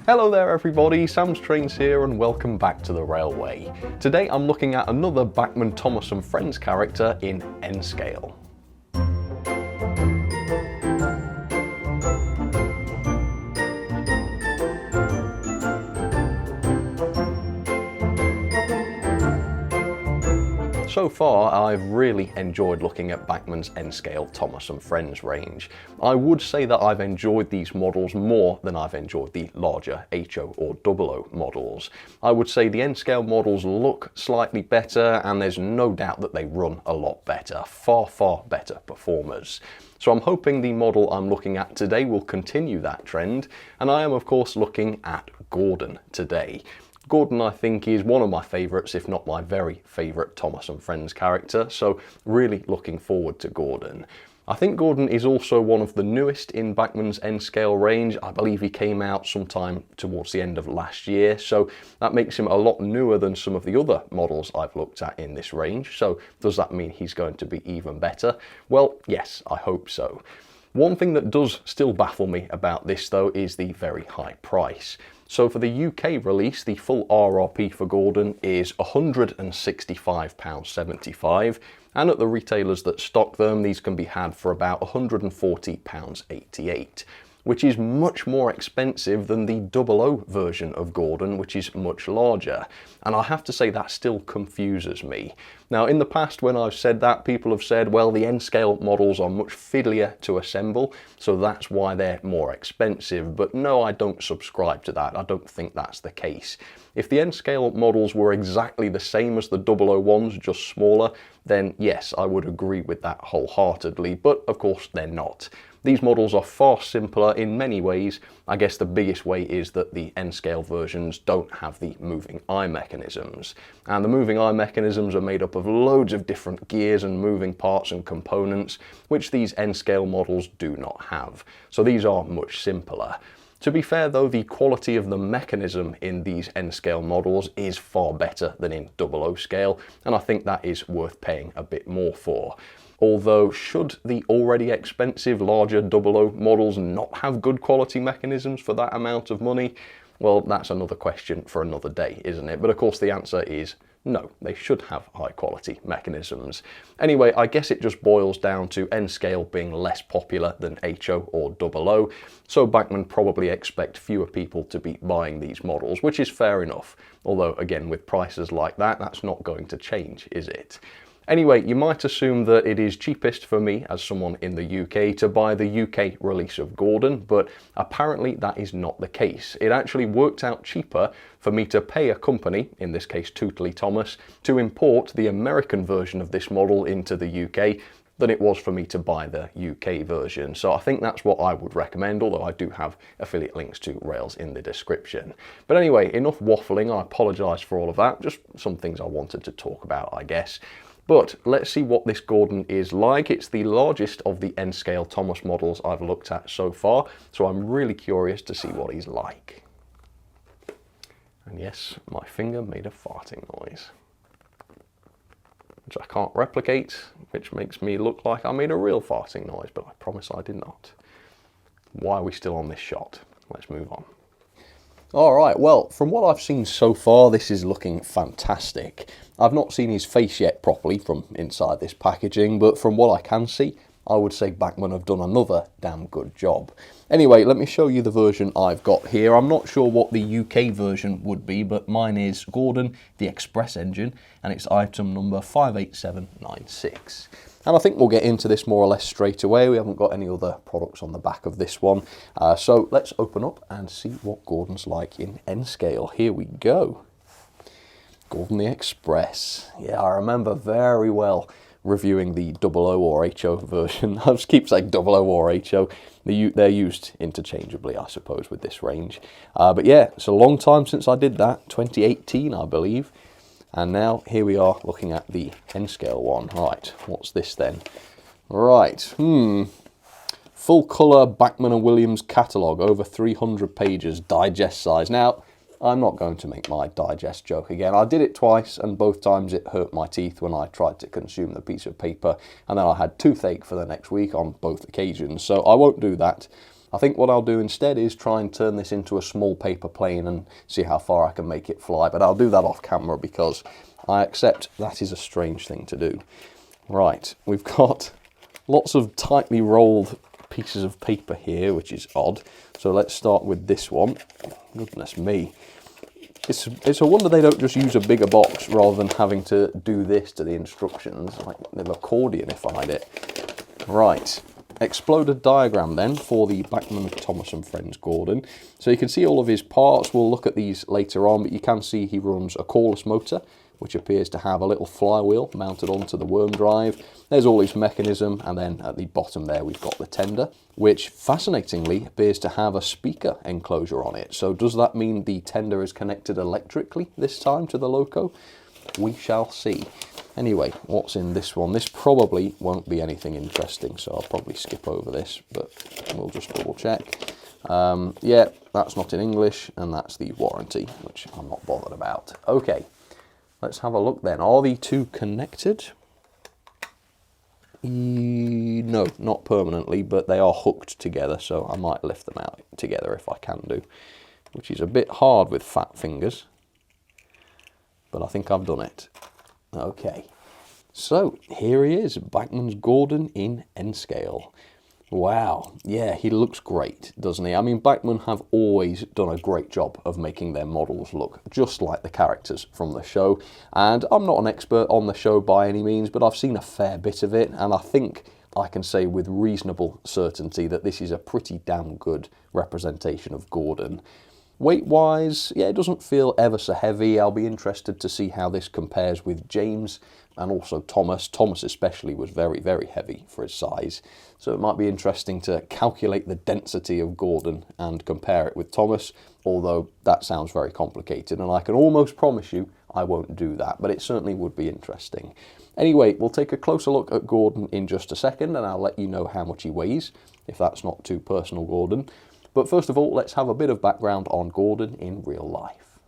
Hello there everybody, Sam's Trains here and welcome back to the Railway. Today I'm looking at another Bachmann, Thomas & Friends character in N-Scale. So far, I've really enjoyed looking at Bachmann's N-Scale Thomas & Friends range. I would say that I've enjoyed these models more than I've enjoyed the larger HO or 00 models. I would say the N-Scale models look slightly better and there's no doubt that they run a lot better, far better performers. So I'm hoping the model I'm looking at today will continue that trend, and I am of course looking at Gordon today. Gordon, I think, is one of my favourites, if not my very favourite Thomas & Friends character, so really looking forward to Gordon. I think Gordon is also one of the newest in Bachmann's N-Scale range. I believe he came out sometime towards the end of last year, so that makes him a lot newer than some of the other models I've looked at in this range. So does that mean he's going to be even better? Well, yes, I hope so. One thing that does still baffle me about this though is the very high price. So for the UK release, the full RRP for Gordon is £165.75, and at the retailers that stock them, these can be had for about £140.88, which is much more expensive than the 00 version of Gordon, which is much larger. And I have to say that still confuses me. Now, in the past when I've said that, people have said, well, the N-Scale models are much fiddlier to assemble, so that's why they're more expensive. But no, I don't subscribe to that. I don't think that's the case. If the N-Scale models were exactly the same as the 00 ones, just smaller, then yes, I would agree with that wholeheartedly, but of course they're not. These models are far simpler in many ways. I guess the biggest way is that the N-Scale versions don't have the moving eye mechanisms. And the moving eye mechanisms are made up of loads of different gears and moving parts and components, which these N-Scale models do not have. So these are much simpler. To be fair though, the quality of the mechanism in these N-Scale models is far better than in 00 scale, and I think that is worth paying a bit more for. Although, should the already expensive larger 00 models not have good quality mechanisms for that amount of money? Well, that's another question for another day, isn't it? But of course the answer is no, they should have high quality mechanisms. Anyway, I guess it just boils down to N-Scale being less popular than HO or 00, so Bachmann probably expect fewer people to be buying these models, which is fair enough. Although, again, with prices like that, that's not going to change, is it? Anyway, you might assume that it is cheapest for me as someone in the UK to buy the UK release of Gordon, but apparently that is not the case. It actually worked out cheaper for me to pay a company, in this case Tootly Thomas, to import the American version of this model into the UK than it was for me to buy the UK version. So I think that's what I would recommend, although I do have affiliate links to Rails in the description. But anyway, enough waffling, I apologise for all of that, just some things I wanted to talk about, I guess. But let's see what this Gordon is like. It's the largest of the N-Scale Thomas models I've looked at so far, so I'm really curious to see what he's like. And yes, my finger made a farting noise, which I can't replicate, which makes me look like I made a real farting noise, but I promise I did not. Why are we still on this shot? Let's move on. Alright, well, from what I've seen so far, this is looking fantastic. I've not seen his face yet properly from inside this packaging, but from what I can see, I would say Bachmann have done another damn good job. Anyway, let me show you the version I've got here. I'm not sure what the UK version would be, but mine is Gordon, the Express engine, and it's item number 58796. And I think we'll get into this more or less straight away. We haven't got any other products on the back of this one. So let's open up and see what Gordon's like in N-Scale. Here we go. Gordon the Express. Yeah, I remember very well reviewing the 00 or HO version. I just keep saying 00 or HO. They're used interchangeably, I suppose, with this range. But yeah, it's a long time since I did that. 2018, I believe. And now here we are looking at the N-Scale one. Right, what's this then? Right, full colour Bachmann & Williams catalogue, over 300 pages, digest size. Now, I'm not going to make my digest joke again. I did it twice, and both times it hurt my teeth when I tried to consume the piece of paper, and then I had toothache for the next week on both occasions, so I won't do that. I think what I'll do instead is try and turn this into a small paper plane and see how far I can make it fly, but I'll do that off camera because I accept that is a strange thing to do. Right, we've got lots of tightly rolled pieces of paper here, which is odd. So let's start with this one. Goodness me. It's a wonder they don't just use a bigger box rather than having to do this to the instructions, like the accordionified it. Right, exploded diagram then for the Bachmann Thomas and Friends Gordon. So you can see all of his parts. We'll look at these later on, but you can see he runs a coreless motor, which appears to have a little flywheel mounted onto the worm drive. There's all his mechanism, and then at the bottom there we've got the tender, which fascinatingly appears to have a speaker enclosure on it. So does that mean the tender is connected electrically this time to the loco? We shall see. Anyway, what's in this one? This probably won't be anything interesting, so I'll probably skip over this, but we'll just double check. Yeah, that's not in English, and that's the warranty, which I'm not bothered about. Okay. Let's have a look then. Are the two connected? No, not permanently, but they are hooked together, so I might lift them out together if I can do, which is a bit hard with fat fingers, but I think I've done it. Okay, so here he is, Bachmann's Gordon in N-scale. Wow, yeah, he looks great, doesn't he? I mean, Bachmann have always done a great job of making their models look just like the characters from the show. And I'm not an expert on the show by any means, but I've seen a fair bit of it, and I think I can say with reasonable certainty that this is a pretty damn good representation of Gordon. Weight-wise, yeah, it doesn't feel ever so heavy. I'll be interested to see how this compares with James and also Thomas. Thomas especially was very, very heavy for his size. So it might be interesting to calculate the density of Gordon and compare it with Thomas, although that sounds very complicated, and I can almost promise you I won't do that, but it certainly would be interesting. Anyway, we'll take a closer look at Gordon in just a second, and I'll let you know how much he weighs, if that's not too personal, Gordon. But first of all, let's have a bit of background on Gordon in real life.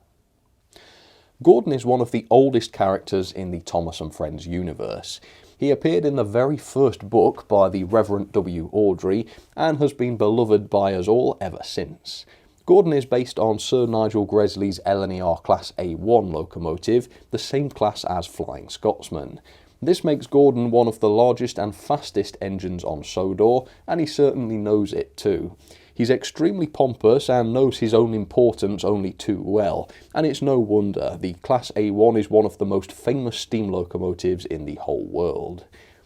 Gordon is one of the oldest characters in the Thomas and Friends universe. He appeared in the very first book by the Reverend W. Awdry and has been beloved by us all ever since. Gordon is based on Sir Nigel Gresley's LNER Class A1 locomotive, the same class as Flying Scotsman. This makes Gordon one of the largest and fastest engines on Sodor, and he certainly knows it too. He's extremely pompous and knows his own importance only too well, and it's no wonder. The Class A1 is one of the most famous steam locomotives in the whole world.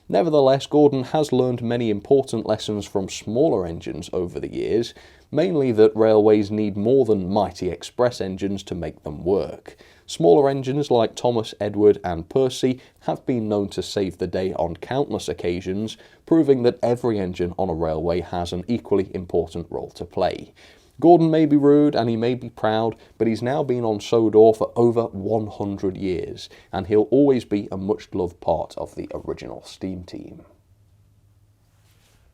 Nevertheless, Gordon has learned many important lessons from smaller engines over the years, mainly that railways need more than mighty express engines to make them work. Smaller engines like Thomas, Edward and Percy have been known to save the day on countless occasions, proving that every engine on a railway has an equally important role to play. Gordon may be rude and he may be proud, but he's now been on Sodor for over 100 years, and he'll always be a much-loved part of the original steam team.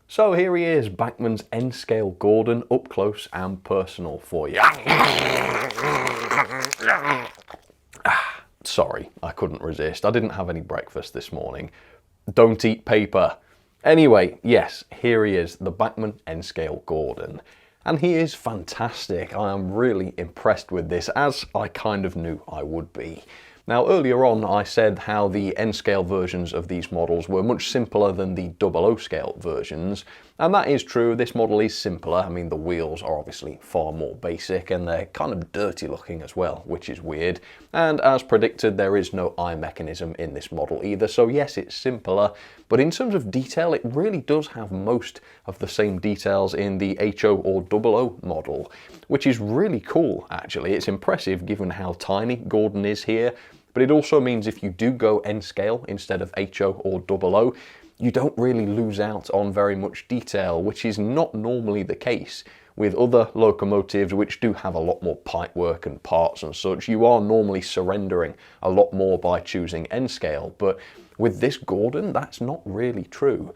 So here he is, Bachmann's N-scale Gordon, up close and personal for you. Sorry, I couldn't resist. I didn't have any breakfast this morning. Don't eat paper. Anyway, yes, here he is, the Bachmann N-scale Gordon. And he is fantastic. I am really impressed with this, as I kind of knew I would be. Now, earlier on I said how the N-scale versions of these models were much simpler than the 00 scale versions, and that is true. This model is simpler. I mean, the wheels are obviously far more basic, and they're kind of dirty looking as well, which is weird. And as predicted, there is no eye mechanism in this model either, so yes, it's simpler, but in terms of detail, it really does have most of the same details in the HO or 00 model, which is really cool, actually. It's impressive given how tiny Gordon is here. But it also means if you do go N-scale instead of HO or 00, you don't really lose out on very much detail, which is not normally the case. With other locomotives which do have a lot more pipework and parts and such, you are normally surrendering a lot more by choosing N-scale, but with this Gordon, that's not really true.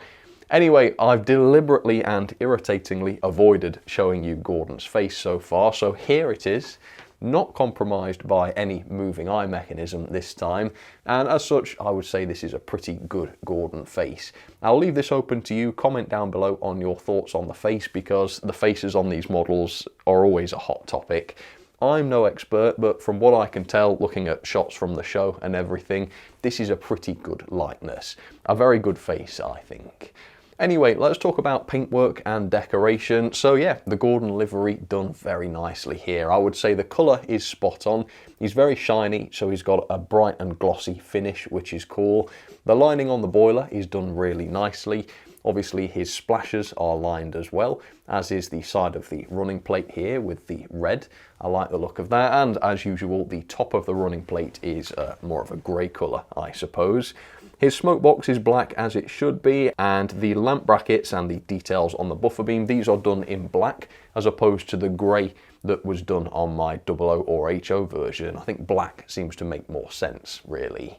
Anyway, I've deliberately and irritatingly avoided showing you Gordon's face so far, so here it is. not compromised by any moving eye mechanism this time, and as such I would say this is a pretty good Gordon face. I'll leave this open to you. Comment down below on your thoughts on the face, because the faces on these models are always a hot topic. I'm no expert, but from what I can tell, looking at shots from the show and everything, this is a pretty good likeness. A very good face, I think. Anyway, let's talk about paintwork and decoration. So yeah, the Gordon livery done very nicely here. I would say the colour is spot on. He's very shiny, so he's got a bright and glossy finish, which is cool. The lining on the boiler is done really nicely. Obviously his splashes are lined as well, as is the side of the running plate here with the red. I like the look of that, and as usual the top of the running plate is more of a grey colour, I suppose. His smoke box is black as it should be, and the lamp brackets and the details on the buffer beam, these are done in black as opposed to the grey that was done on my 00 or HO version. I think black seems to make more sense, really.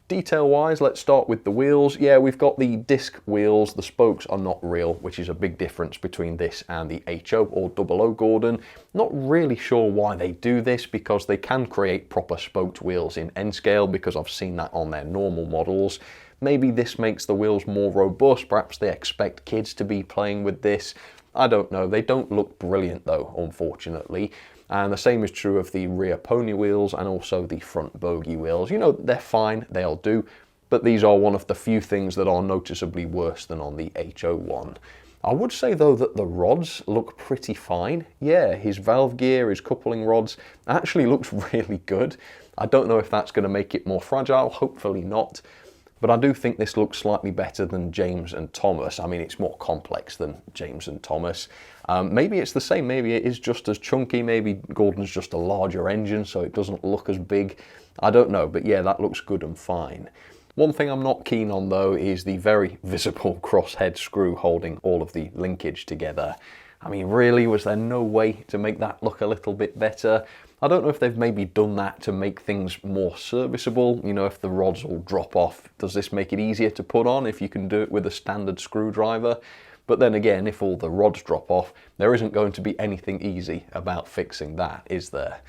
Detail wise, let's start with the wheels. Yeah, we've got the disc wheels. The spokes are not real, which is a big difference between this and the HO or 00 Gordon. Not really sure why they do this, because they can create proper spoked wheels in N scale, because I've seen that on their normal models. Maybe this makes the wheels more robust. Perhaps they expect kids to be playing with this. I don't know. They don't look brilliant though, unfortunately. And the same is true of the rear pony wheels and also the front bogie wheels. You know, they're fine, they'll do, but these are one of the few things that are noticeably worse than on the HO one. I would say though that the rods look pretty fine. Yeah, his valve gear, his coupling rods, actually looks really good. I don't know if that's going to make it more fragile, hopefully not. But I do think this looks slightly better than James and Thomas. I mean, it's more complex than James and Thomas. Maybe it's the same, maybe it is just as chunky, maybe Gordon's just a larger engine so it doesn't look as big. I don't know, but yeah, that looks good and fine. One thing I'm not keen on though is the very visible crosshead screw holding all of the linkage together. I mean, really, was there no way to make that look a little bit better? I don't know if they've maybe done that to make things more serviceable. You know, if the rods all drop off, does this make it easier to put on if you can do it with a standard screwdriver? But then again, if all the rods drop off, there isn't going to be anything easy about fixing that, is there?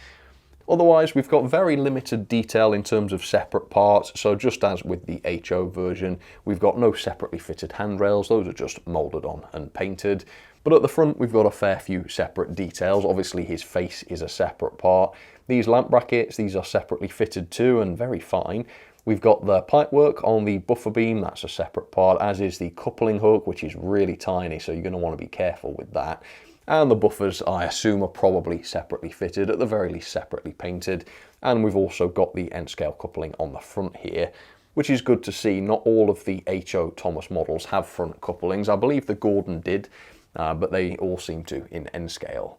Otherwise, we've got very limited detail in terms of separate parts, so just as with the HO version, we've got no separately fitted handrails, those are just moulded on and painted. But at the front, we've got a fair few separate details. Obviously, his face is a separate part. These lamp brackets, these are separately fitted too, and very fine. We've got the pipework on the buffer beam, that's a separate part, as is the coupling hook, which is really tiny, so you're going to want to be careful with that. And the buffers, I assume, are probably separately fitted, at the very least separately painted. And we've also got the N-scale coupling on the front here, which is good to see. Not all of the HO Thomas models have front couplings. I believe the Gordon did, but they all seem to in N-scale.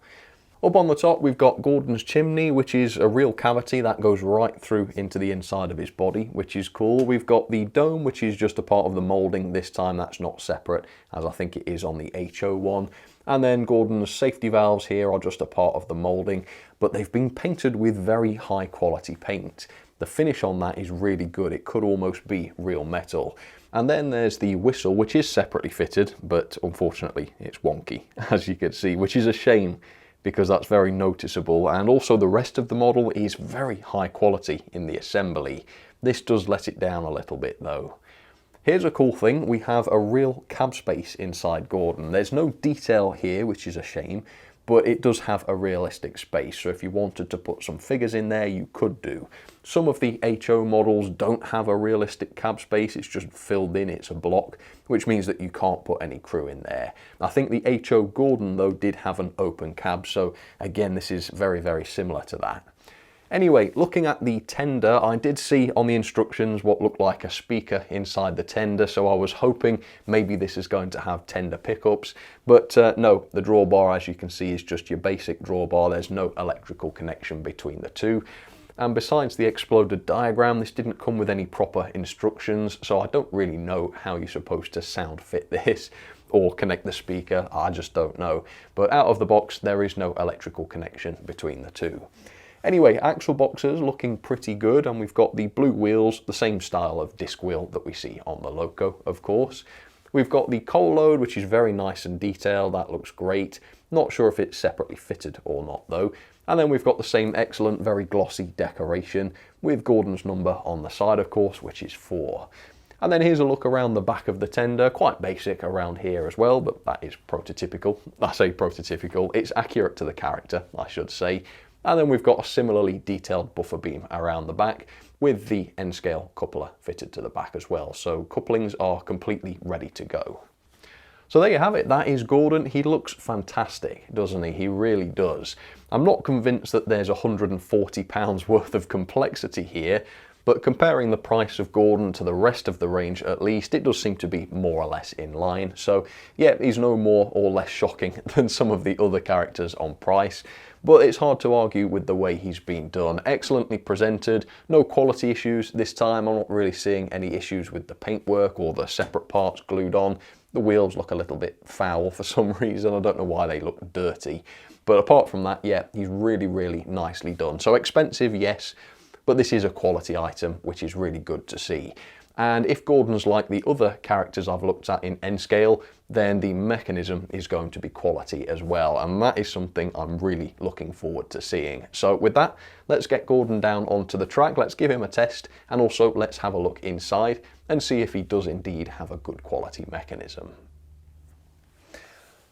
Up on the top, we've got Gordon's chimney, which is a real cavity that goes right through into the inside of his body, which is cool. We've got the dome, which is just a part of the moulding. This time that's not separate, as I think it is on the HO one. And then Gordon's safety valves here are just a part of the moulding, but they've been painted with very high quality paint. The finish on that is really good. It could almost be real metal. And then there's the whistle, which is separately fitted, but unfortunately it's wonky, as you can see, which is a shame, because that's very noticeable. And also the rest of the model is very high quality in the assembly. This does let it down a little bit though. Here's a cool thing, we have a real cab space inside Gordon. There's no detail here, which is a shame, but it does have a realistic space, so if you wanted to put some figures in there, you could do. Some of the HO models don't have a realistic cab space, it's just filled in, it's a block, which means that you can't put any crew in there. I think the HO Gordon, though, did have an open cab, so again, this is very, very similar to that. Anyway, looking at the tender, I did see on the instructions what looked like a speaker inside the tender, so I was hoping maybe this is going to have tender pickups, but no, the drawbar, as you can see, is just your basic drawbar. There's no electrical connection between the two. And besides the exploded diagram, this didn't come with any proper instructions, so I don't really know how you're supposed to sound fit this or connect the speaker. I just don't know. But out of the box, there is no electrical connection between the two. Anyway, axle boxes looking pretty good, and we've got the blue wheels, the same style of disc wheel that we see on the Loco, of course. We've got the coal load, which is very nice and detailed. That looks great. Not sure if it's separately fitted or not though. And then we've got the same excellent, very glossy decoration with Gordon's number on the side, of course, which is 4. And then here's a look around the back of the tender, quite basic around here as well, but that is prototypical. I say prototypical, it's accurate to the character, I should say. And then we've got a similarly detailed buffer beam around the back with the N-scale coupler fitted to the back as well. So couplings are completely ready to go. So there you have it, that is Gordon. He looks fantastic, doesn't he? He really does. I'm not convinced that there's £140 worth of complexity here, but comparing the price of Gordon to the rest of the range at least, it does seem to be more or less in line. So yeah, he's no more or less shocking than some of the other characters on price, but it's hard to argue with the way he's been done. Excellently presented, no quality issues this time. I'm not really seeing any issues with the paintwork or the separate parts glued on. The wheels look a little bit foul for some reason. I don't know why they look dirty. But apart from that, yeah, he's really, really nicely done. So expensive, yes, but this is a quality item, which is really good to see. And if Gordon's like the other characters I've looked at in N-scale, then the mechanism is going to be quality as well. And that is something I'm really looking forward to seeing. So with that, let's get Gordon down onto the track. Let's give him a test. And also let's have a look inside and see if he does indeed have a good quality mechanism.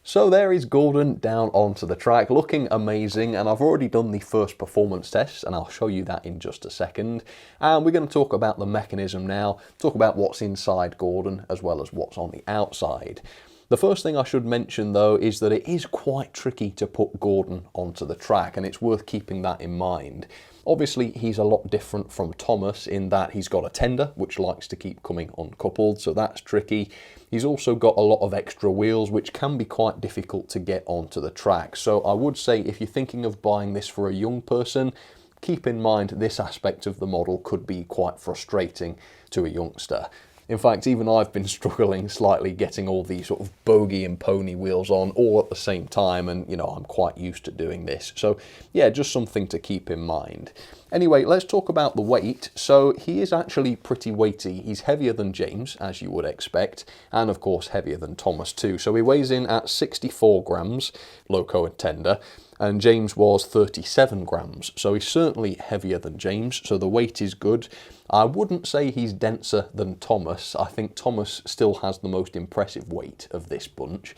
So there is Gordon down onto the track, looking amazing, and I've already done the first performance test, and I'll show you that in just a second. And we're going to talk about the mechanism now, talk about what's inside Gordon as well as what's on the outside. The first thing I should mention though is that it is quite tricky to put Gordon onto the track, and it's worth keeping that in mind. Obviously, he's a lot different from Thomas in that he's got a tender, which likes to keep coming uncoupled, so that's tricky. He's also got a lot of extra wheels, which can be quite difficult to get onto the track. So I would say if you're thinking of buying this for a young person, keep in mind this aspect of the model could be quite frustrating to a youngster. In fact, even I've been struggling slightly getting all these sort of bogey and pony wheels on all at the same time, and you know, I'm quite used to doing this. So yeah, just something to keep in mind. Anyway, let's talk about the weight. So he is actually pretty weighty. He's heavier than James, as you would expect, and of course heavier than Thomas too. So he weighs in at 64 grams, loco and tender, and James was 37 grams. So he's certainly heavier than James, so the weight is good. I wouldn't say he's denser than Thomas. I think Thomas still has the most impressive weight of this bunch.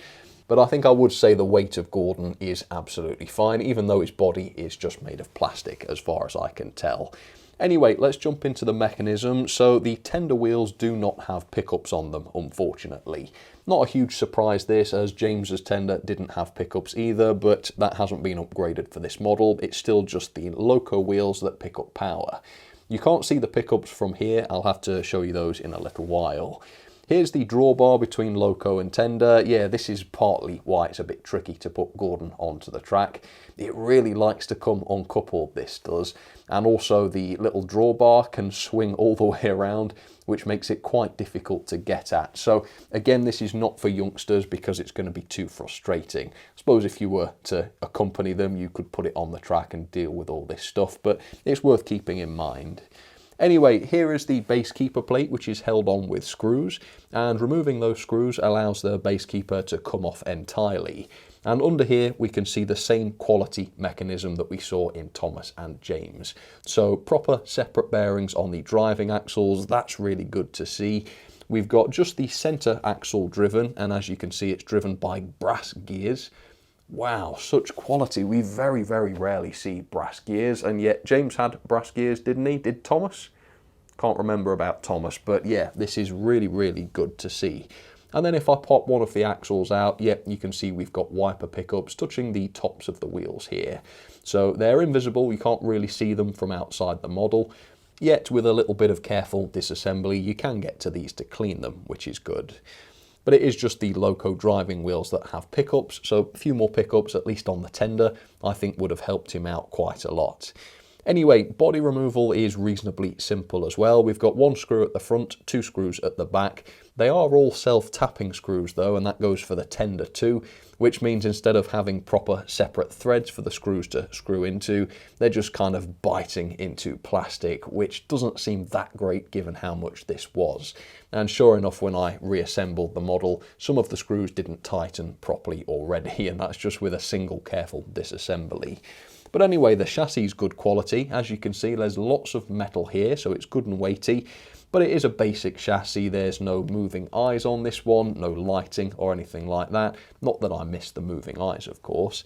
But I think I would say the weight of Gordon is absolutely fine, even though his body is just made of plastic as far as I can tell. Anyway, let's jump into the mechanism. So the tender wheels do not have pickups on them, unfortunately. Not a huge surprise this, as James's tender didn't have pickups either, but that hasn't been upgraded for this model. It's still just the loco wheels that pick up power. You can't see the pickups from here. I'll have to show you those in a little while. Here's the drawbar between loco and tender. Yeah, this is partly why it's a bit tricky to put Gordon onto the track. It really likes to come uncoupled, this does. And also the little drawbar can swing all the way around, which makes it quite difficult to get at. So again, this is not for youngsters because it's going to be too frustrating. I suppose if you were to accompany them, you could put it on the track and deal with all this stuff, but it's worth keeping in mind. Anyway, here is the base keeper plate, which is held on with screws, and removing those screws allows the base keeper to come off entirely. And under here, we can see the same quality mechanism that we saw in Thomas and James. So proper separate bearings on the driving axles, that's really good to see. We've got just the center axle driven, and as you can see, it's driven by brass gears. Wow, such quality. We very, very rarely see brass gears, and yet James had brass gears, didn't he? Did Thomas? Can't remember about Thomas, but yeah, this is really, really good to see. And then if I pop one of the axles out, yep, you can see we've got wiper pickups touching the tops of the wheels here. So they're invisible, you can't really see them from outside the model, yet with a little bit of careful disassembly, you can get to these to clean them, which is good. But it is just the loco driving wheels that have pickups, so a few more pickups, at least on the tender, I think would have helped him out quite a lot. Anyway, body removal is reasonably simple as well. We've got one screw at the front, two screws at the back. They are all self-tapping screws though, and that goes for the tender too, which means instead of having proper separate threads for the screws to screw into, they're just kind of biting into plastic, which doesn't seem that great given how much this was. And sure enough, when I reassembled the model, some of the screws didn't tighten properly already, and that's just with a single careful disassembly. But anyway, the chassis is good quality. As you can see, there's lots of metal here, so it's good and weighty. But it is a basic chassis. There's no moving eyes on this one, no lighting or anything like that. Not that I miss the moving eyes, of course.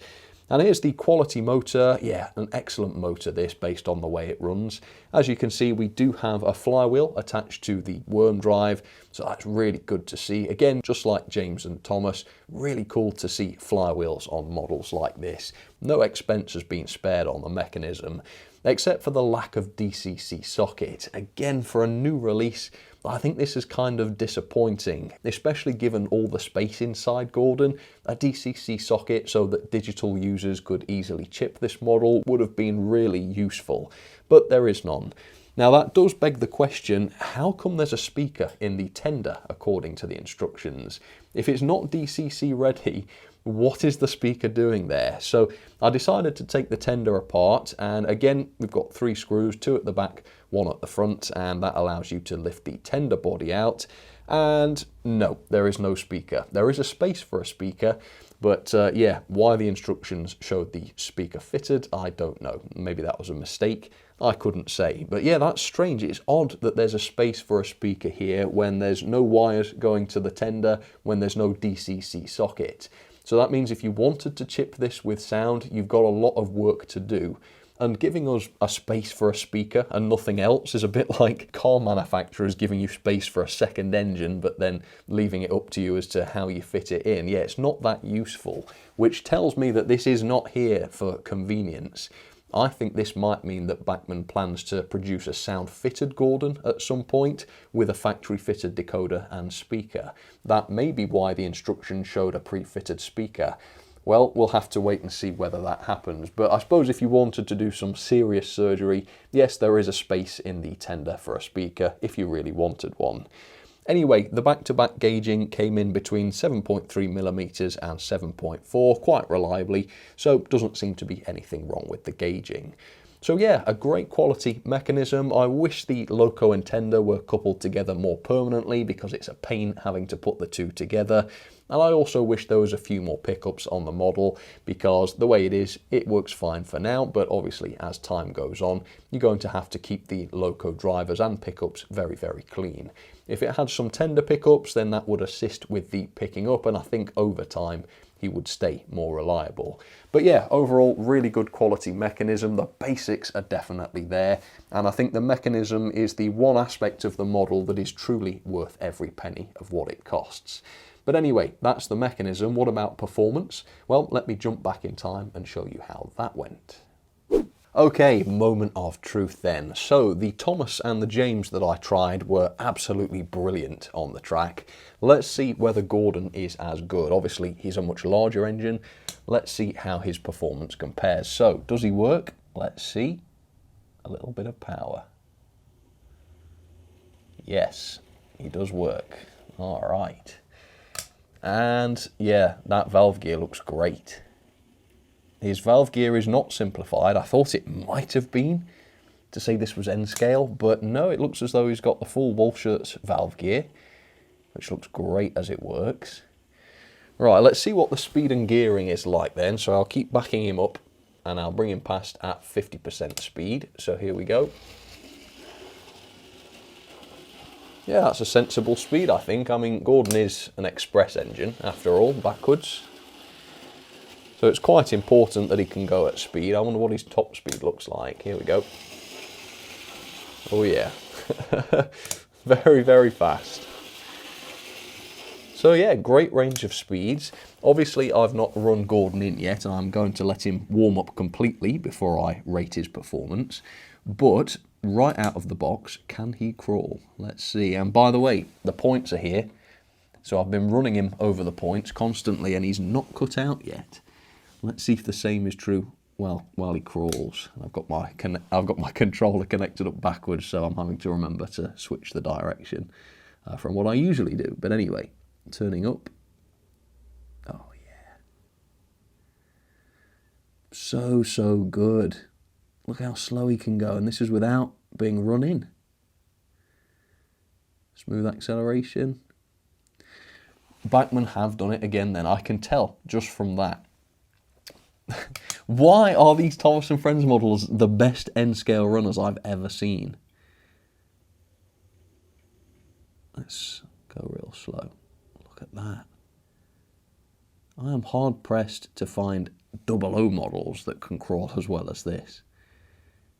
And here's the quality motor. Yeah, an excellent motor this, based on the way it runs. As you can see, we do have a flywheel attached to the worm drive, so that's really good to see. Again, just like James and Thomas, really cool to see flywheels on models like this. No expense has been spared on the mechanism, except for the lack of DCC socket. Again, for a new release, I think this is kind of disappointing, especially given all the space inside Gordon. A DCC socket so that digital users could easily chip this model would have been really useful, but there is none. Now that does beg the question, how come there's a speaker in the tender according to the instructions? If it's not DCC ready, what is the speaker doing there? So I decided to take the tender apart, and again we've got three screws, two at the back, one at the front, and that allows you to lift the tender body out. And no, there is no speaker. There is a space for a speaker, but yeah, why the instructions showed the speaker fitted, I don't know. Maybe that was a mistake, I couldn't say. But yeah, that's strange. It's odd that there's a space for a speaker here when there's no wires going to the tender, when there's no DCC socket. So that means if you wanted to chip this with sound, you've got a lot of work to do. And giving us a space for a speaker and nothing else is a bit like car manufacturers giving you space for a second engine, but then leaving it up to you as to how you fit it in. Yeah, it's not that useful, which tells me that this is not here for convenience. I think this might mean that Bachmann plans to produce a sound-fitted Gordon at some point with a factory-fitted decoder and speaker. That may be why the instructions showed a pre-fitted speaker. Well, we'll have to wait and see whether that happens. But I suppose if you wanted to do some serious surgery, yes, there is a space in the tender for a speaker if you really wanted one. Anyway, the back-to-back gauging came in between 7.3mm and 7.4 quite reliably, so doesn't seem to be anything wrong with the gauging. So yeah, a great quality mechanism. I wish the loco and tender were coupled together more permanently because it's a pain having to put the two together. And I also wish there was a few more pickups on the model because the way it is, it works fine for now, but obviously as time goes on, you're going to have to keep the loco drivers and pickups very, very clean. If it had some tender pickups, then that would assist with the picking up, and I think over time he would stay more reliable. But yeah, overall, really good quality mechanism. The basics are definitely there, and I think the mechanism is the one aspect of the model that is truly worth every penny of what it costs. But anyway, that's the mechanism. What about performance? Well, let me jump back in time and show you how that went. Okay, moment of truth then. So the Thomas and the James that I tried were absolutely brilliant on the track. Let's see whether Gordon is as good. Obviously, he's a much larger engine. Let's see how his performance compares. So, does he work? Let's see. A little bit of power. Yes, he does work. All right. And yeah, that valve gear looks great. His valve gear is not simplified. I thought it might have been to say this was N-scale, but no, it looks as though he's got the full Wolfschutz valve gear, which looks great as it works. Right, let's see what the speed and gearing is like then. So I'll keep backing him up and I'll bring him past at 50% speed. So here we go. Yeah, that's a sensible speed, I think. I mean, Gordon is an express engine, after all, backwards. So it's quite important that he can go at speed. I wonder what his top speed looks like. Here we go. Oh yeah. Very, very fast. So yeah, great range of speeds. Obviously, I've not run Gordon in yet, and I'm going to let him warm up completely before I rate his performance. But right out of the box, can he crawl? Let's see. And by the way, the points are here. So I've been running him over the points constantly, and he's not cut out yet. Let's see if the same is true while he crawls. I've got my controller connected up backwards, so I'm having to remember to switch the direction from what I usually do. But anyway, turning up. Oh yeah, so good. Look how slow he can go, and this is without being run in. Smooth acceleration. Bachmann have done it again then, I can tell just from that. Why are these Thomas & Friends models the best N-scale runners I've ever seen? Let's go real slow. Look at that. I am hard pressed to find 00 models that can crawl as well as this.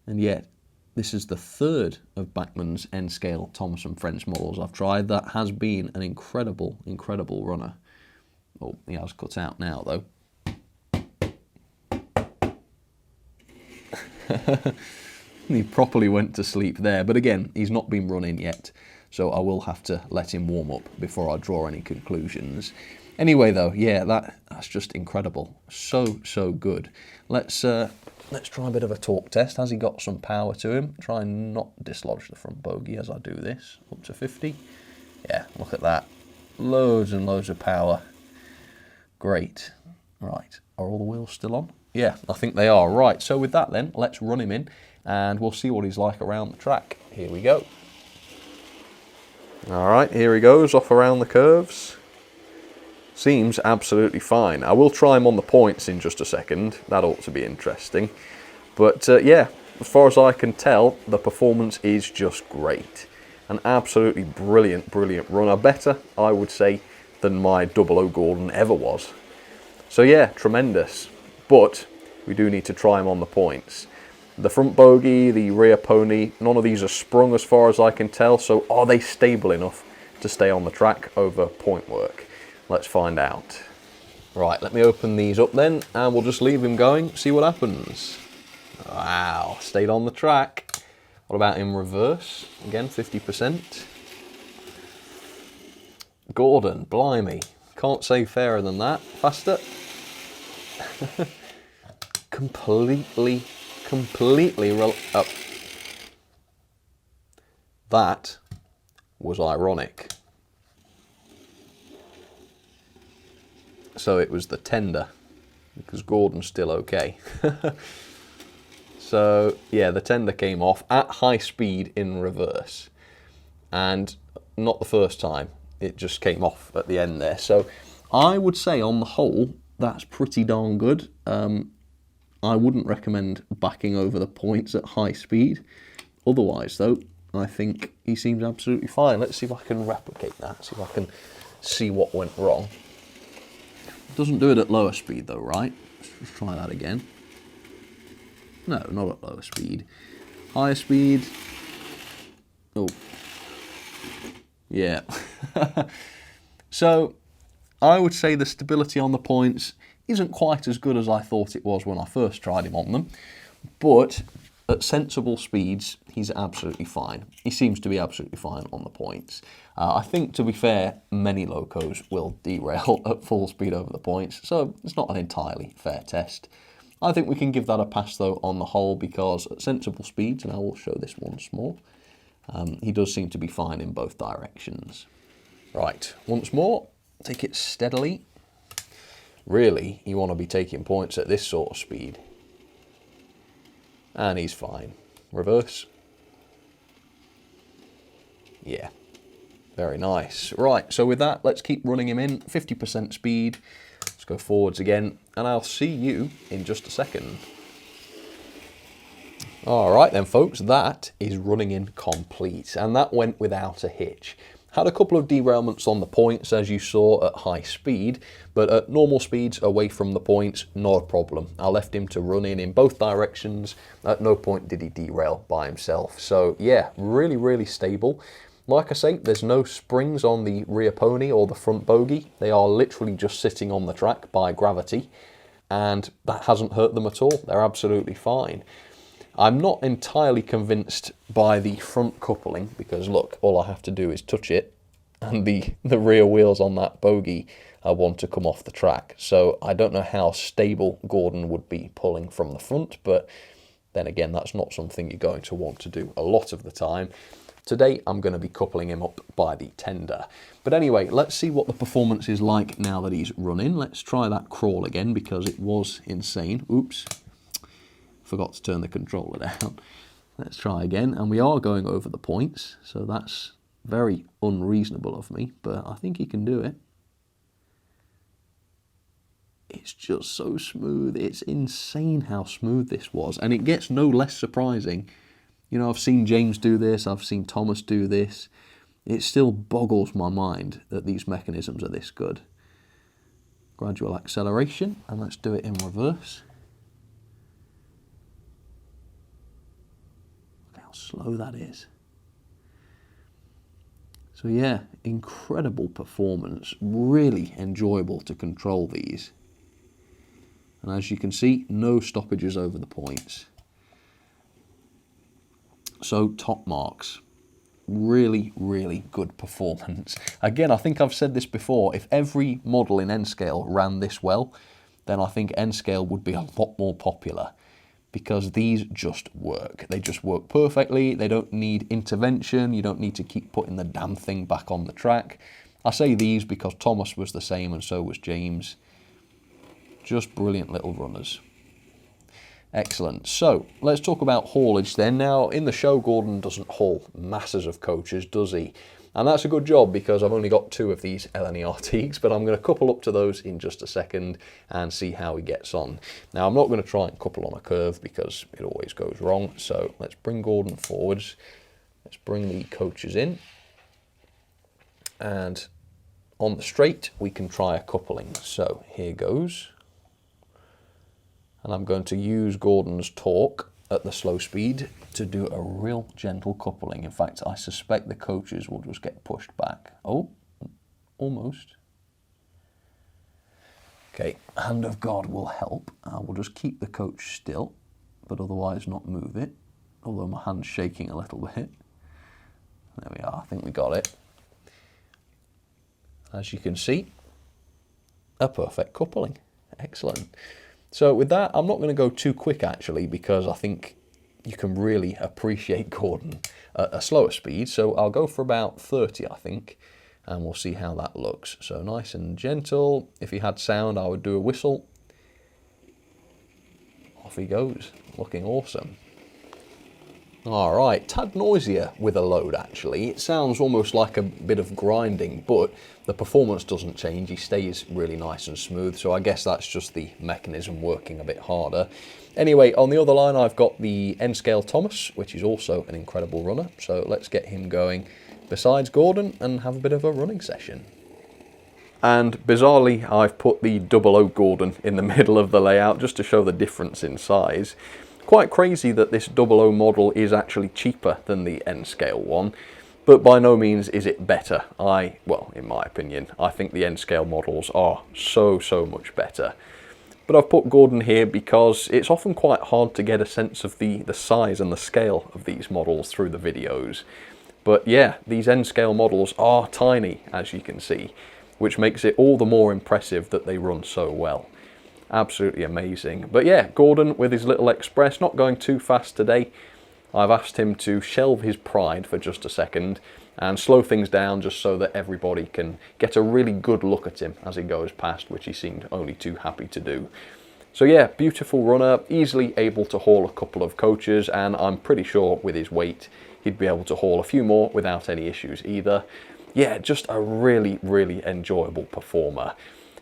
And yet, this is the third of Bachmann's N-scale Thomas & Friends models I've tried that has been an incredible, incredible runner. Oh, he has cut out now though. He properly went to sleep there, but again, he's not been running yet, so I will have to let him warm up before I draw any conclusions. Anyway though, yeah, that's just incredible. So good. Let's try a bit of a torque test. Has he got some power to him? Try and not dislodge the front bogey as I do this. Up to 50. Yeah, look at that. Loads and loads of power. Great. Right, are all the wheels still on? Yeah, I think they are. Right, so with that then, let's run him in and we'll see what he's like around the track. Here we go. All right, here he goes, off around the curves. Seems absolutely fine. I will try him on the points in just a second. That ought to be interesting. But yeah, as far as I can tell, the performance is just great. An absolutely brilliant runner. Better, I would say, than my 00 Gordon ever was. So yeah, tremendous. But we do need to try him on the points. The front bogey, the rear pony, none of these are sprung as far as I can tell. So are they stable enough to stay on the track over point work? Let's find out. Right, let me open these up then, and we'll just leave him going, see what happens. Wow, stayed on the track. What about in reverse? Again, 50%. Gordon, blimey. Can't say fairer than that. Faster. completely up. That was ironic. So it was the tender, because Gordon's still okay. So yeah, the tender came off at high speed in reverse, and not the first time. It just came off at the end there. So I would say on the whole, that's pretty darn good. I wouldn't recommend backing over the points at high speed. Otherwise though, I think he seems absolutely fine. Let's see if I can replicate that, see if I can see what went wrong. Doesn't do it at lower speed though, right? Let's try that again. No, not at lower speed. Higher speed. Oh. Yeah. So, I would say the stability on the points isn't quite as good as I thought it was when I first tried him on them. But at sensible speeds, he's absolutely fine. He seems to be absolutely fine on the points. I think, to be fair, many locos will derail at full speed over the points, so it's not an entirely fair test. I think we can give that a pass, though, on the whole, because at sensible speeds, and I will show this once more, he does seem to be fine in both directions. Right, once more, take it steadily. Really, you want to be taking points at this sort of speed. And he's fine. Reverse. Yeah, very nice. Right, so with that, let's keep running him in. 50% speed. Let's go forwards again, and I'll see you in just a second. All right then, folks, that is running in complete, and that went without a hitch. Had a couple of derailments on the points, as you saw, at high speed, but at normal speeds away from the points, not a problem. I left him to run in both directions. At no point did he derail by himself. So yeah, really stable. Like I say, there's no springs on the rear pony or the front bogey. They are literally just sitting on the track by gravity, and that hasn't hurt them at all. They're absolutely fine. I'm not entirely convinced by the front coupling, because look, all I have to do is touch it, and the rear wheels on that bogey I want to come off the track. So I don't know how stable Gordon would be pulling from the front, but then again, that's not something you're going to want to do a lot of the time. Today, I'm going to be coupling him up by the tender. But anyway, let's see what the performance is like now that he's running. Let's try that crawl again because it was insane. Oops, forgot to turn the controller down. Let's try again, and we are going over the points, so that's very unreasonable of me, but I think he can do it. It's just so smooth. It's insane how smooth this was, and it gets no less surprising. You know, I've seen James do this, I've seen Thomas do this. It still boggles my mind that these mechanisms are this good. Gradual acceleration, and let's do it in reverse. Look how slow that is. So yeah, incredible performance, really enjoyable to control these. And as you can see, no stoppages over the points. So top marks. Really, really good performance. Again, I think I've said this before, if every model in N-Scale ran this well, then I think N-Scale would be a lot more popular, because these just work. They just work perfectly. They don't need intervention. You don't need to keep putting the damn thing back on the track. I say these because Thomas was the same and so was James. Just brilliant little runners. Excellent. So let's talk about haulage then. Now, in the show, Gordon doesn't haul masses of coaches, does he? And that's a good job because I've only got 2 of these LNER Teagues, but I'm going to couple up to those in just a second and see how he gets on. Now, I'm not going to try and couple on a curve because it always goes wrong. So let's bring Gordon forwards. Let's bring the coaches in. And on the straight, we can try a coupling. So here goes. And I'm going to use Gordon's torque at the slow speed to do a real gentle coupling. In fact, I suspect the coaches will just get pushed back. Oh, almost. Okay, hand of God will help. I will just keep the coach still, but otherwise not move it, although my hand's shaking a little bit. There we are, I think we got it. As you can see, a perfect coupling. Excellent. So with that, I'm not going to go too quick actually, because I think you can really appreciate Gordon at a slower speed. So I'll go for about 30, I think, and we'll see how that looks. So nice and gentle. If he had sound, I would do a whistle. Off he goes, looking awesome. All right, tad noisier with a load actually. It sounds almost like a bit of grinding, but the performance doesn't change. He stays really nice and smooth, so I guess that's just the mechanism working a bit harder. Anyway, on the other line, I've got the N-Scale Thomas, which is also an incredible runner, so let's get him going besides Gordon and have a bit of a running session. And bizarrely, I've put the 00 Gordon in the middle of the layout just to show the difference in size. Quite crazy that this 00 model is actually cheaper than the N-Scale one, but by no means is it better. Well, in my opinion, I think the N-Scale models are so much better. But I've put Gordon here because it's often quite hard to get a sense of the size and the scale of these models through the videos. But yeah, these N-Scale models are tiny, as you can see, which makes it all the more impressive that they run so well. Absolutely amazing. But yeah, Gordon with his little Express, not going too fast today. I've asked him to shelve his pride for just a second and slow things down just so that everybody can get a really good look at him as he goes past, which he seemed only too happy to do. So yeah, beautiful runner, easily able to haul a couple of coaches, and I'm pretty sure with his weight he'd be able to haul a few more without any issues either. Yeah, just a really enjoyable performer.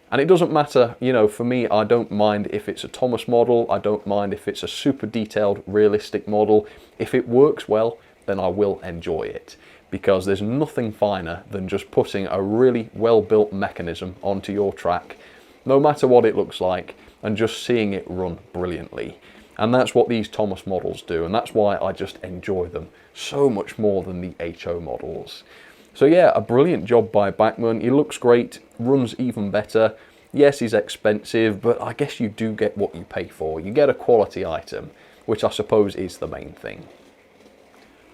And it doesn't matter, you know, for me, I don't mind if it's a Thomas model, I don't mind if it's a super detailed, realistic model. If it works well, then I will enjoy it, because there's nothing finer than just putting a really well-built mechanism onto your track, no matter what it looks like, and just seeing it run brilliantly. And that's what these Thomas models do, and that's why I just enjoy them so much more than the HO models. So yeah, a brilliant job by Bachmann. He looks great, runs even better. Yes, he's expensive, but I guess you do get what you pay for. You get a quality item, which I suppose is the main thing.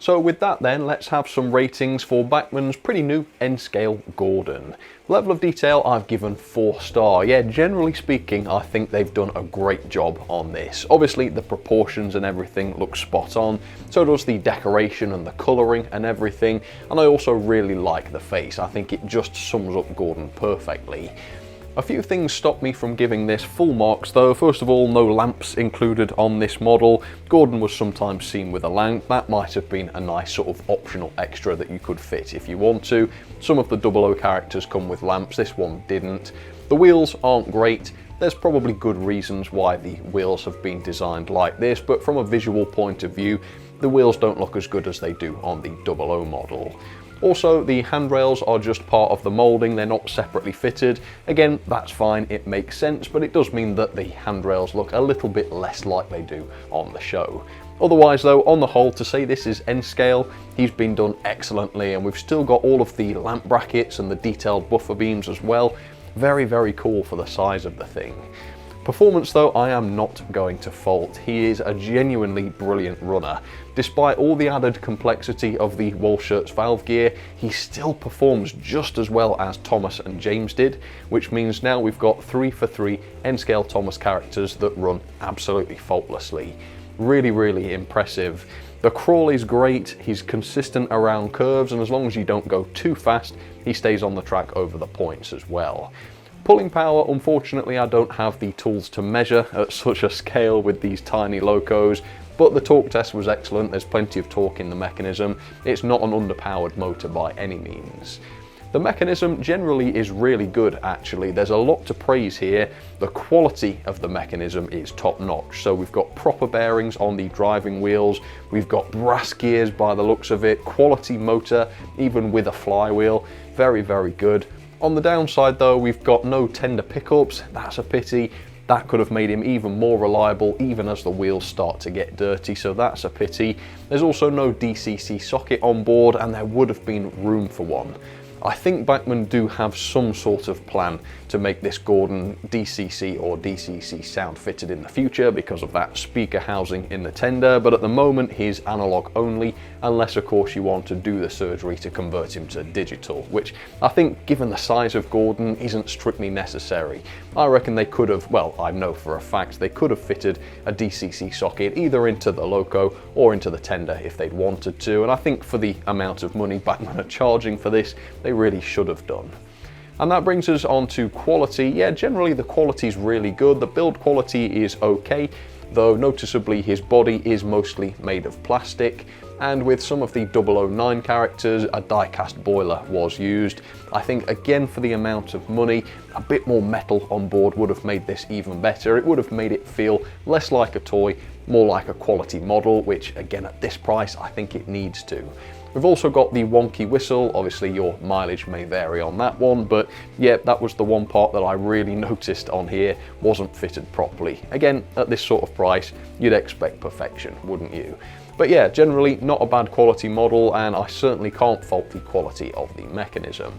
So with that then, let's have some ratings for Bachmann's pretty new N-scale Gordon. Level of detail I've given 4 star. Yeah, generally speaking, I think they've done a great job on this. Obviously the proportions and everything look spot on, so does the decoration and the colouring and everything, and I also really like the face. I think it just sums up Gordon perfectly. A few things stop me from giving this full marks though. First of all, no lamps included on this model. Gordon was sometimes seen with a lamp. That might have been a nice sort of optional extra that you could fit if you want to. Some of the 00 characters come with lamps, this one didn't. The wheels aren't great. There's probably good reasons why the wheels have been designed like this, but from a visual point of view, the wheels don't look as good as they do on the 00 model. Also, the handrails are just part of the moulding, they're not separately fitted. Again, that's fine, it makes sense, but it does mean that the handrails look a little bit less like they do on the show. Otherwise though, on the whole, to say this is N-scale, he's been done excellently, and we've still got all of the lamp brackets and the detailed buffer beams as well. Very, very cool for the size of the thing. Performance though, I am not going to fault. He is a genuinely brilliant runner. Despite all the added complexity of the Woolshirt's valve gear, he still performs just as well as Thomas and James did, which means now we've got 3 for 3 N-scale Thomas characters that run absolutely faultlessly. Really, really impressive. The crawl is great, he's consistent around curves, and as long as you don't go too fast, he stays on the track over the points as well. Pulling power, unfortunately I don't have the tools to measure at such a scale with these tiny locos, but the torque test was excellent. There's plenty of torque in the mechanism. It's not an underpowered motor by any means. The mechanism generally is really good actually. There's a lot to praise here. The quality of the mechanism is top notch. So we've got proper bearings on the driving wheels, we've got brass gears by the looks of it, quality motor, even with a flywheel. Very, very good. On the downside though, we've got no tender pickups. That's a pity. That could have made him even more reliable even as the wheels start to get dirty, so that's a pity. There's also no DCC socket on board, and there would have been room for one. I think Bachmann do have some sort of plan to make this Gordon DCC or DCC sound fitted in the future because of that speaker housing in the tender, but at the moment he's analog only, unless of course you want to do the surgery to convert him to digital, which I think given the size of Gordon isn't strictly necessary. I reckon they could have, well I know for a fact, they could have fitted a DCC socket either into the loco or into the tender if they'd wanted to, and I think for the amount of money Bachmann are charging for this, they really should have done. And that brings us on to quality. Yeah, generally the quality is really good. The build quality is okay, though noticeably his body is mostly made of plastic, and with some of the 009 characters, a die-cast boiler was used. I think again for the amount of money, a bit more metal on board would have made this even better. It would have made it feel less like a toy, more like a quality model, which again at this price I think it needs to. We've also got the wonky whistle. Obviously your mileage may vary on that one, but yeah, that was the one part that I really noticed on here wasn't fitted properly. Again, at this sort of price, you'd expect perfection, wouldn't you? But yeah, generally not a bad quality model, and I certainly can't fault the quality of the mechanism.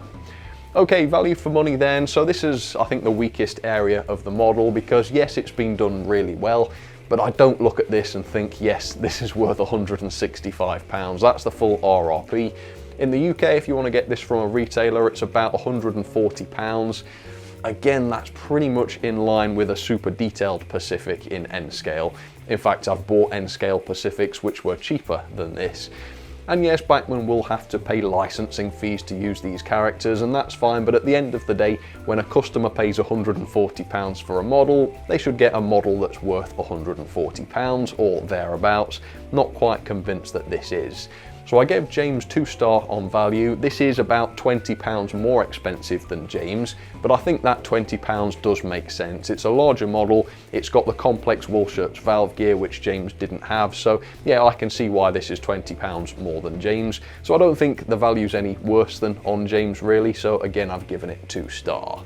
Okay, value for money then. So this is, I think, the weakest area of the model because yes, it's been done really well, but I don't look at this and think, yes, this is worth £165. That's the full RRP. In the UK, if you want to get this from a retailer, it's about £140. Again, that's pretty much in line with a super detailed Pacific in N-scale. In fact, I've bought N-scale Pacifics which were cheaper than this. And yes, Bachmann will have to pay licensing fees to use these characters, and that's fine, but at the end of the day, when a customer pays £140 for a model, they should get a model that's worth £140 or thereabouts. Not quite convinced that this is. So I gave James 2-star on value. This is about £20 more expensive than James, but I think that £20 does make sense. It's a larger model, it's got the complex Woolshirt's valve gear, which James didn't have, so yeah, I can see why this is £20 more than James. So I don't think the value's any worse than on James really, so again, I've given it 2-star.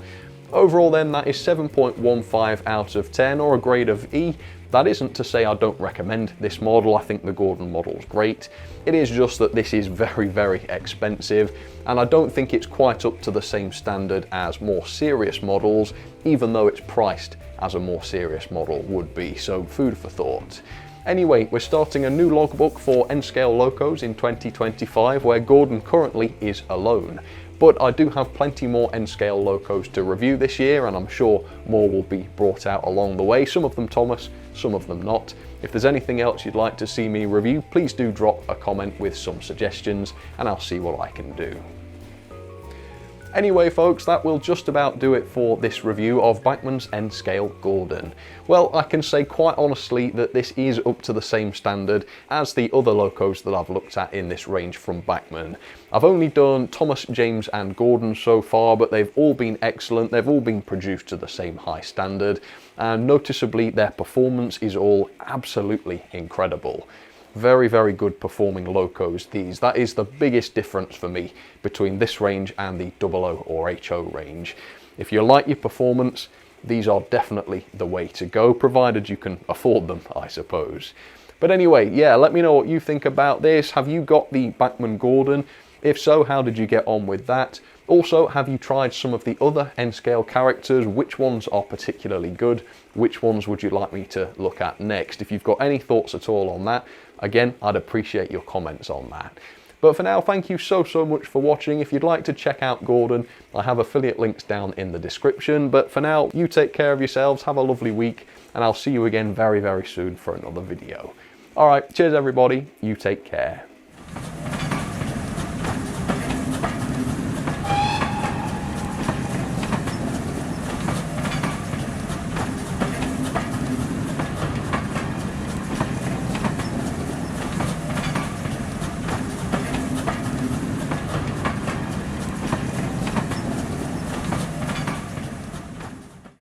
Overall then, that is 7.15 out of 10, or a grade of E. That isn't to say I don't recommend this model. I think the Gordon model's great. It is just that this is very, very expensive, and I don't think it's quite up to the same standard as more serious models, even though it's priced as a more serious model would be, so food for thought. Anyway, we're starting a new logbook for N-scale locos in 2025 where Gordon currently is alone. But I do have plenty more N-scale locos to review this year, and I'm sure more will be brought out along the way. Some of them Thomas, some of them not. If there's anything else you'd like to see me review, please do drop a comment with some suggestions and I'll see what I can do. Anyway folks, that will just about do it for this review of Bachmann's N-scale Gordon. Well, I can say quite honestly that this is up to the same standard as the other locos that I've looked at in this range from Bachmann. I've only done Thomas, James and Gordon so far, but they've all been excellent. They've all been produced to the same high standard, and noticeably their performance is all absolutely incredible. Very, very good performing locos these. That is the biggest difference for me between this range and the 00 or HO range. If you like your performance, these are definitely the way to go, provided you can afford them, I suppose. But anyway, yeah, let me know what you think about this. Have you got the Bachmann Gordon? If so, how did you get on with that? Also, have you tried some of the other N-scale characters? Which ones are particularly good? Which ones would you like me to look at next? If you've got any thoughts at all on that, again, I'd appreciate your comments on that. But for now, thank you so much for watching. If you'd like to check out Gordon, I have affiliate links down in the description. But for now, you take care of yourselves, have a lovely week, and I'll see you again very, very soon for another video. All right, cheers everybody, you take care.